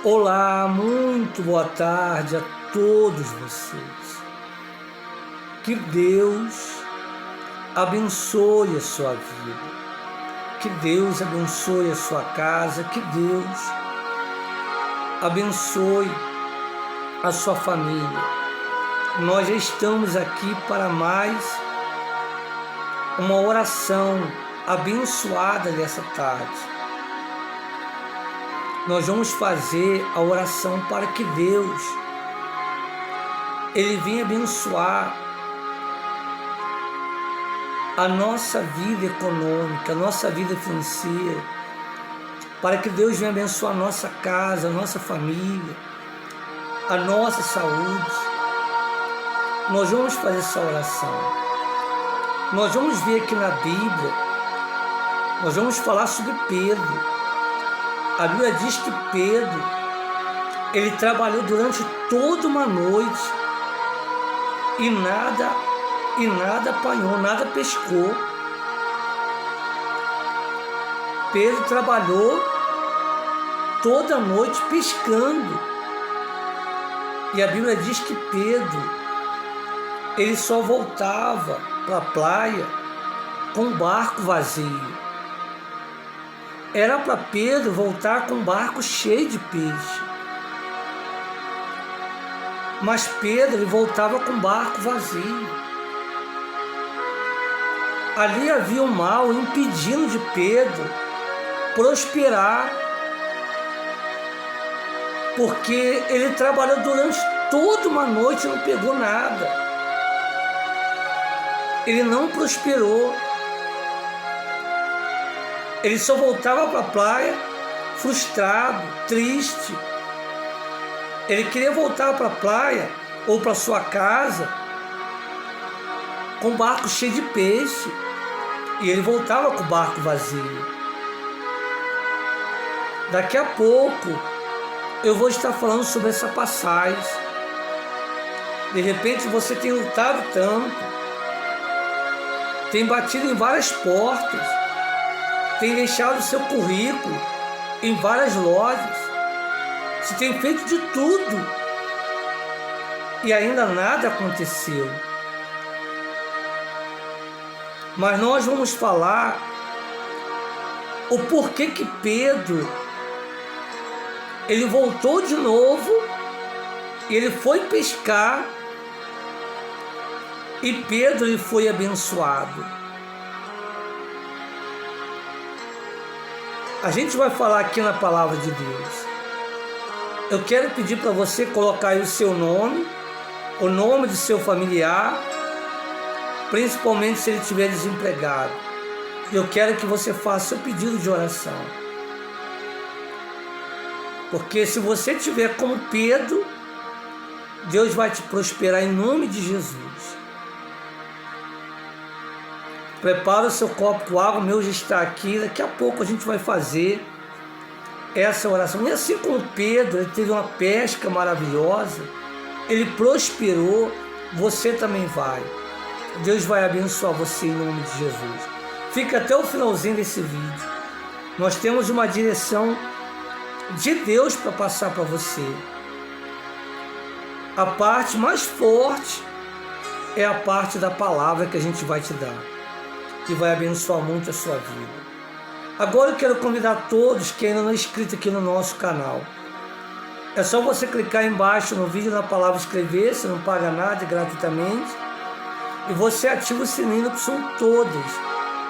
Olá, muito boa tarde a todos vocês. Que Deus abençoe a sua vida. Que Deus abençoe a sua casa. Que Deus abençoe a sua família. Nós já estamos aqui para mais uma oração abençoada dessa tarde. Nós vamos fazer a oração para que Deus Ele venha abençoar a nossa vida econômica, a nossa vida financeira, para que Deus venha abençoar a nossa casa, a nossa família, a nossa saúde. Nós vamos fazer essa oração. Nós vamos ver aqui na Bíblia, nós vamos falar sobre Pedro. A Bíblia diz que Pedro, ele trabalhou durante toda uma noite e nada apanhou, nada pescou. Pedro trabalhou toda a noite pescando. E a Bíblia diz que Pedro, ele só voltava para a praia com o barco vazio. Era para Pedro voltar com um barco cheio de peixe. Mas Pedro ele voltava com o barco vazio. Ali havia um mal impedindo de Pedro prosperar, porque ele trabalhou durante toda uma noite e não pegou nada. Ele não prosperou. Ele só voltava para a praia frustrado, triste. Ele queria voltar para a praia ou para sua casa com o barco cheio de peixe. E ele voltava com o barco vazio. Daqui a pouco eu vou estar falando sobre essa passagem. De repente você tem lutado tanto, tem batido em várias portas, tem deixado o seu currículo em várias lojas, você tem feito de tudo e ainda nada aconteceu. Mas nós vamos falar o porquê que Pedro ele voltou de novo, ele foi pescar e Pedro ele foi abençoado. A gente vai falar aqui na palavra de Deus. Eu quero pedir para você colocar aí o seu nome, o nome do seu familiar, principalmente se ele estiver desempregado. Eu quero que você faça o pedido de oração. Porque se você tiver como Pedro, Deus vai te prosperar em nome de Jesus. Prepara o seu copo com água, o meu já está aqui. Daqui a pouco a gente vai fazer essa oração. E assim como Pedro, ele teve uma pesca maravilhosa, ele prosperou, você também vai. Deus vai abençoar você em nome de Jesus. Fica até o finalzinho desse vídeo. Nós temos uma direção de Deus para passar para você. A parte mais forte é a parte da palavra que a gente vai te dar, que vai abençoar muito a sua vida. Agora eu quero convidar todos que ainda não é inscrito aqui no nosso canal. É só você clicar embaixo no vídeo na palavra inscrever, você não paga nada, gratuitamente. E você ativa o sininho na opção todas,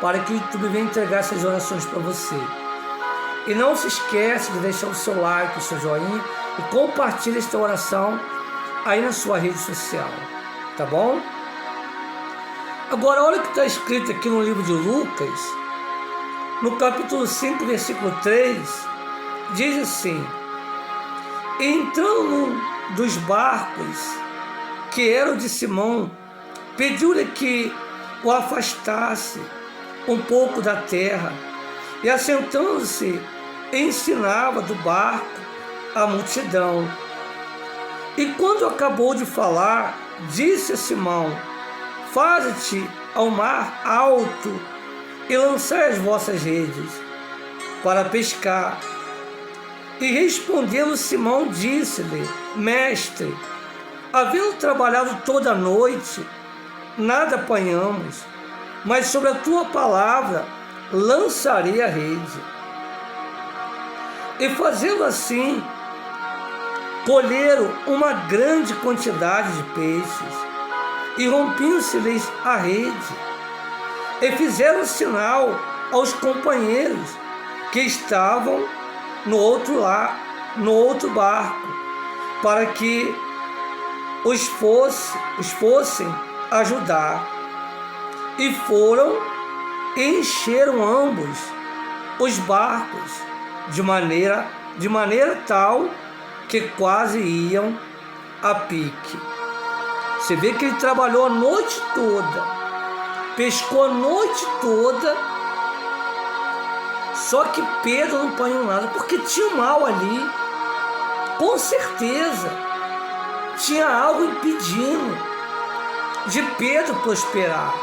para que o YouTube venha entregar essas orações para você. E não se esquece de deixar o seu like, o seu joinha e compartilhe esta oração aí na sua rede social, tá bom? Agora, olha o que está escrito aqui no livro de Lucas, no capítulo 5, versículo 3, diz assim: entrando num dos barcos, que era o de Simão, pediu-lhe que o afastasse um pouco da terra, e assentando-se, ensinava do barco a multidão. E quando acabou de falar, disse a Simão: faze-te ao mar alto e lançai as vossas redes para pescar. E respondendo Simão, disse-lhe: Mestre, havendo trabalhado toda a noite, nada apanhamos, mas sobre a tua palavra lançarei a rede. E fazendo assim, colheram uma grande quantidade de peixes, e rompiu-se-lhes a rede. E fizeram sinal aos companheiros que estavam no outro barco, para que os fossem ajudar. E foram e encheram ambos os barcos, de maneira tal que quase iam a pique. Você vê que ele trabalhou a noite toda, pescou a noite toda, só que Pedro não apanhou nada, porque tinha um mal ali, com certeza, tinha algo impedindo de Pedro prosperar.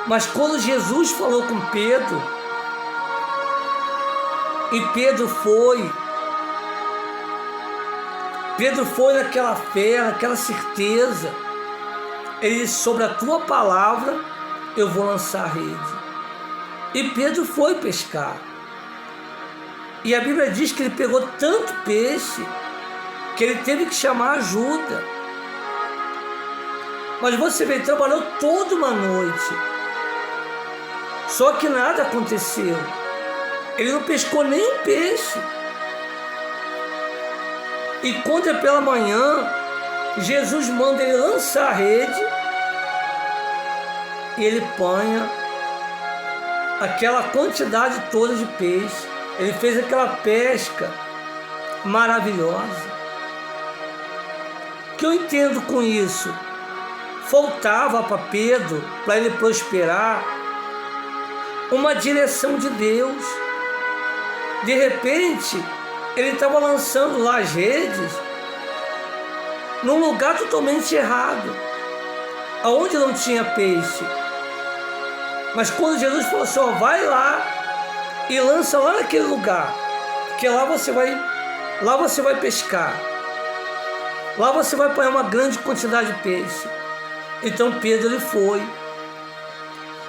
Mas quando Jesus falou com Pedro, e Pedro foi naquela fé, naquela certeza, ele disse: sobre a tua palavra eu vou lançar a rede. E Pedro foi pescar. E a Bíblia diz que ele pegou tanto peixe que ele teve que chamar ajuda. Mas você vê, ele trabalhou toda uma noite, só que nada aconteceu. Ele não pescou nenhum peixe. E quando é pela manhã, Jesus manda ele lançar a rede, e ele apanha aquela quantidade toda de peixe. Ele fez aquela pesca maravilhosa. O que eu entendo com isso? Faltava para Pedro, para ele prosperar, uma direção de Deus. De repente, ele estava lançando lá as redes num lugar totalmente errado, aonde não tinha peixe. Mas quando Jesus falou assim: ó, vai lá e lança lá naquele lugar, porque lá você vai pescar, lá você vai apanhar uma grande quantidade de peixe. Então Pedro ele foi.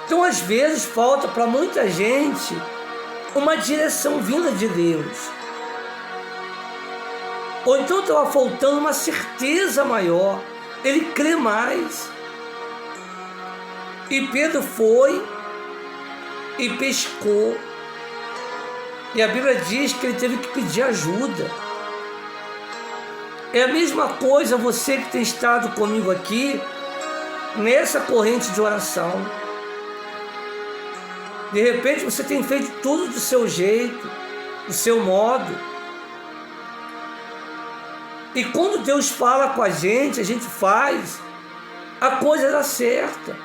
Então às vezes falta para muita gente uma direção vinda de Deus, ou então estava faltando uma certeza maior, ele crê mais. E Pedro foi e pescou, e a Bíblia diz que ele teve que pedir ajuda. É a mesma coisa você que tem estado comigo aqui nessa corrente de oração. De repente você tem feito tudo do seu jeito, do seu modo, e quando Deus fala com a gente faz, a coisa dá certa.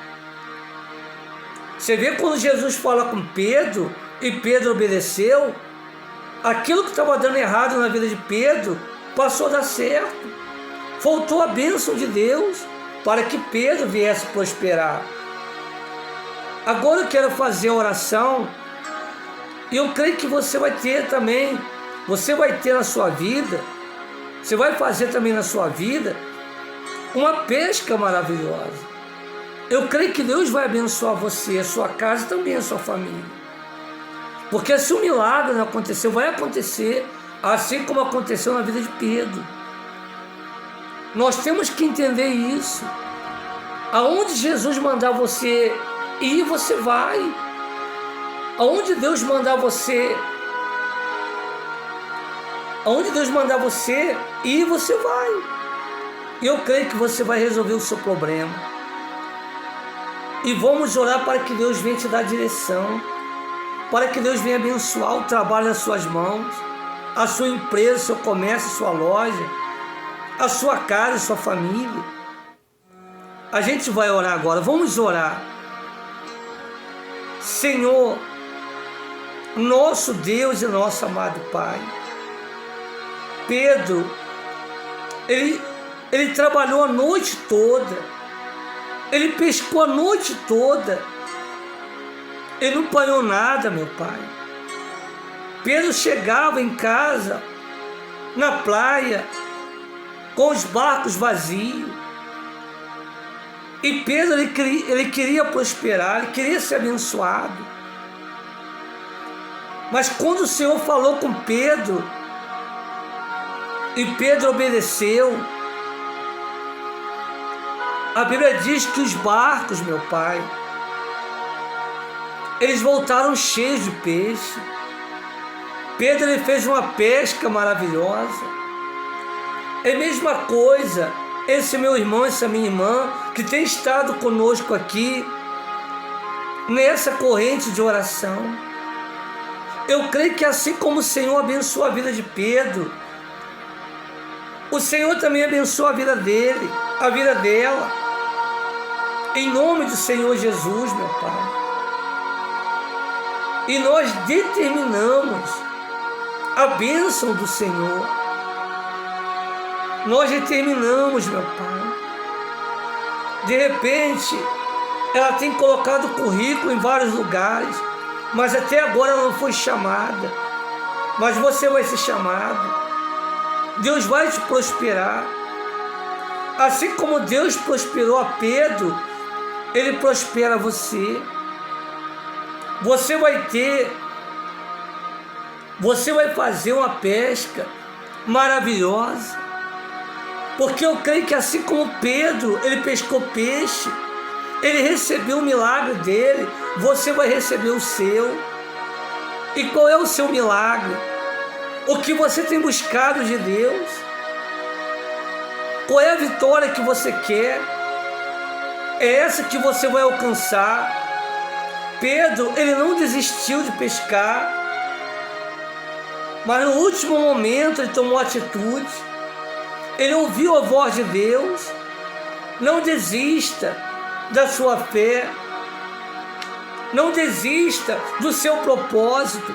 Você vê quando Jesus fala com Pedro e Pedro obedeceu, aquilo que estava dando errado na vida de Pedro passou a dar certo. Faltou a bênção de Deus para que Pedro viesse prosperar. Agora eu quero fazer a oração, e eu creio que você vai ter também, você vai ter na sua vida, você vai fazer também na sua vida uma pesca maravilhosa. Eu creio que Deus vai abençoar você, a sua casa e também a sua família. Porque se o milagre não aconteceu, vai acontecer, assim como aconteceu na vida de Pedro. Nós temos que entender isso. Aonde Jesus mandar você ir, você vai. Aonde Deus mandar você ir, você vai. E eu creio que você vai resolver o seu problema. E vamos orar para que Deus venha te dar direção, para que Deus venha abençoar o trabalho das suas mãos, a sua empresa, seu comércio, sua loja, a sua casa, a sua família. A gente vai orar agora, vamos orar. Senhor, nosso Deus e nosso amado Pai, Pedro, ele trabalhou a noite toda, ele pescou a noite toda, ele não apanhou nada, meu Pai. Pedro chegava em casa, na praia, com os barcos vazios. E Pedro, ele queria prosperar, ele queria ser abençoado. Mas quando o Senhor falou com Pedro, e Pedro obedeceu, a Bíblia diz que os barcos, meu Pai, eles voltaram cheios de peixe. Pedro, ele fez uma pesca maravilhosa. É a mesma coisa, esse meu irmão, essa minha irmã, que tem estado conosco aqui, nessa corrente de oração. Eu creio que assim como o Senhor abençoou a vida de Pedro, o Senhor também abençoa a vida dele, a vida dela. Em nome do Senhor Jesus, meu Pai. E nós determinamos a bênção do Senhor. Nós determinamos, meu Pai. De repente, ela tem colocado currículo em vários lugares, mas até agora ela não foi chamada. Mas você vai ser chamado. Deus vai te prosperar. Assim como Deus prosperou a Pedro, Ele prospera você. Você vai fazer uma pesca maravilhosa. Porque eu creio que assim como Pedro, ele pescou peixe, ele recebeu o milagre dele, você vai receber o seu. E qual é o seu milagre? O que você tem buscado de Deus? Qual é a vitória que você quer? É essa que você vai alcançar. Pedro, ele não desistiu de pescar, mas no último momento ele tomou atitude. Ele ouviu a voz de Deus. Não desista da sua fé. Não desista do seu propósito.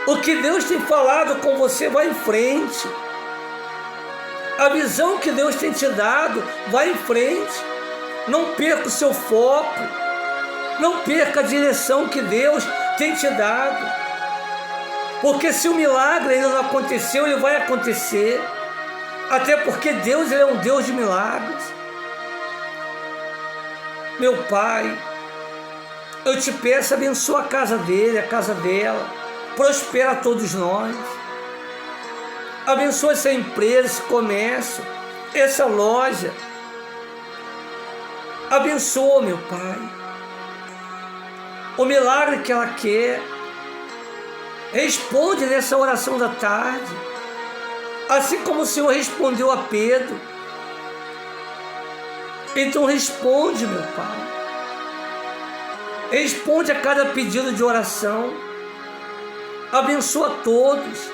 O que Deus tem falado com você, vai em frente. A visão que Deus tem te dado, vai em frente. Não perca o seu foco. Não perca a direção que Deus tem te dado. Porque se o milagre ainda não aconteceu, ele vai acontecer. Até porque Deus, ele é um Deus de milagres. Meu Pai, eu te peço, abençoa a casa dele, a casa dela. Prospera a todos nós. Abençoa essa empresa, esse comércio, essa loja. Abençoa, meu Pai, o milagre que ela quer. Responde nessa oração da tarde, assim como o Senhor respondeu a Pedro. Então responde, meu Pai. Responde a cada pedido de oração. Abençoa todos.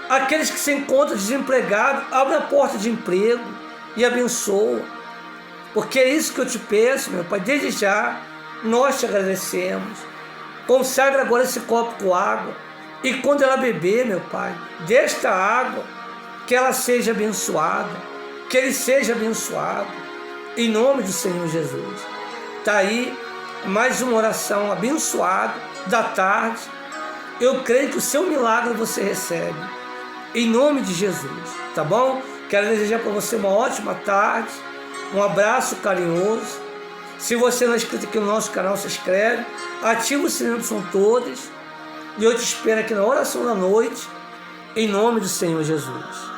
Aqueles que se encontram desempregados, abre a porta de emprego e abençoa. Porque é isso que eu te peço, meu Pai. Desde já, nós te agradecemos. Consagra agora esse copo com água. E quando ela beber, meu Pai, desta água, que ela seja abençoada. Que ele seja abençoado. Em nome do Senhor Jesus. Está aí mais uma oração abençoada da tarde. Eu creio que o seu milagre você recebe. Em nome de Jesus. Tá bom? Quero desejar para você uma ótima tarde. Um abraço carinhoso. Se você não é inscrito aqui no nosso canal, se inscreve. Ativa o sininho, são todas. E eu te espero aqui na oração da noite. Em nome do Senhor Jesus.